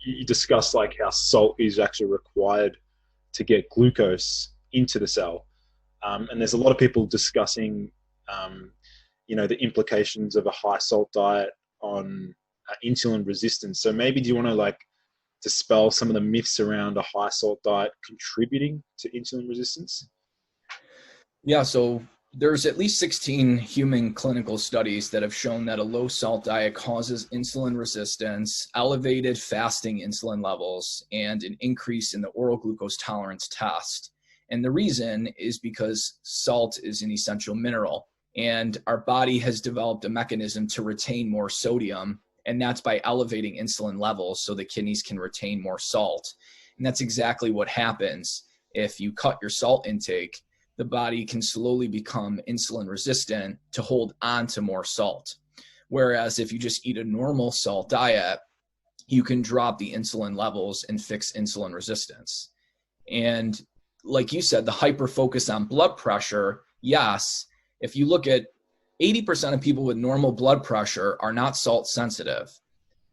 you discussed like how salt is actually required to get glucose into the cell. And there's a lot of people discussing, the implications of a high salt diet on insulin resistance. So maybe do you want to like dispel some of the myths around a high salt diet contributing to insulin resistance? Yeah, so there's at least 16 human clinical studies that have shown that a low salt diet causes insulin resistance, elevated fasting insulin levels, and an increase in the oral glucose tolerance test. And the reason is because salt is an essential mineral, and our body has developed a mechanism to retain more sodium, and that's by elevating insulin levels so the kidneys can retain more salt. And that's exactly what happens if you cut your salt intake. The body can slowly become insulin resistant to hold on to more salt. Whereas if you just eat a normal salt diet, you can drop the insulin levels and fix insulin resistance. And like you said, the hyper focus on blood pressure, yes, if you look at 80% of people with normal blood pressure are not salt sensitive.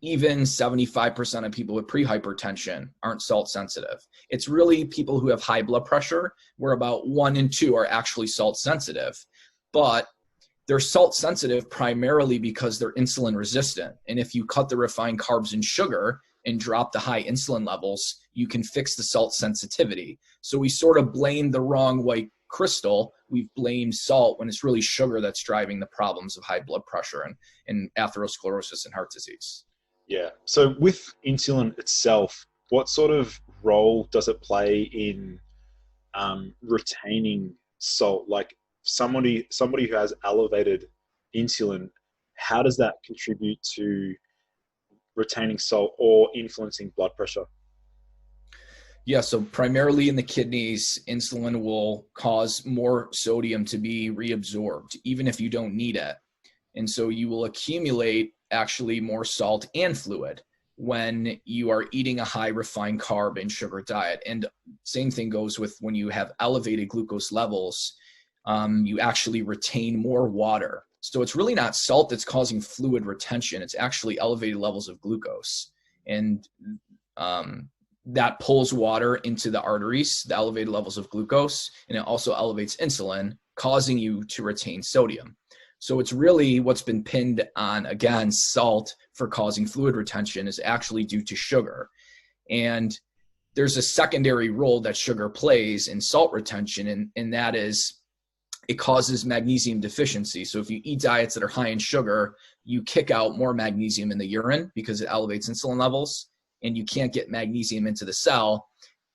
Even 75% of people with prehypertension aren't salt sensitive. It's really people who have high blood pressure, where about 1 in 2 are actually salt sensitive. But they're salt sensitive primarily because they're insulin resistant. And if you cut the refined carbs and sugar and drop the high insulin levels, you can fix the salt sensitivity. So we sort of blame the wrong white crystal. We've blamed salt when it's really sugar that's driving the problems of high blood pressure and atherosclerosis and heart disease. Yeah. So with insulin itself, what sort of role does it play in retaining salt? Like somebody who has elevated insulin, how does that contribute to retaining salt or influencing blood pressure? Yeah, so primarily in the kidneys, insulin will cause more sodium to be reabsorbed, even if you don't need it. And so you will accumulate actually more salt and fluid when you are eating a high refined carb and sugar diet. And same thing goes with when you have elevated glucose levels, you actually retain more water. So it's really not salt that's causing fluid retention. It's actually elevated levels of glucose. And that pulls water into the arteries, the elevated levels of glucose, and it also elevates insulin, causing you to retain sodium. So it's really what's been pinned on, again, salt for causing fluid retention is actually due to sugar. And there's a secondary role that sugar plays in salt retention, and that is it causes magnesium deficiency. So if you eat diets that are high in sugar, you kick out more magnesium in the urine because it elevates insulin levels, and you can't get magnesium into the cell.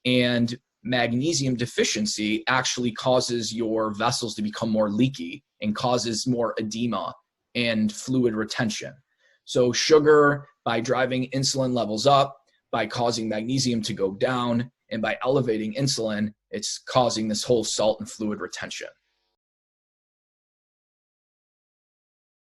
And magnesium deficiency actually causes your vessels to become more leaky and causes more edema and fluid retention. So sugar, by driving insulin levels up, by causing magnesium to go down, and by elevating insulin, it's causing this whole salt and fluid retention.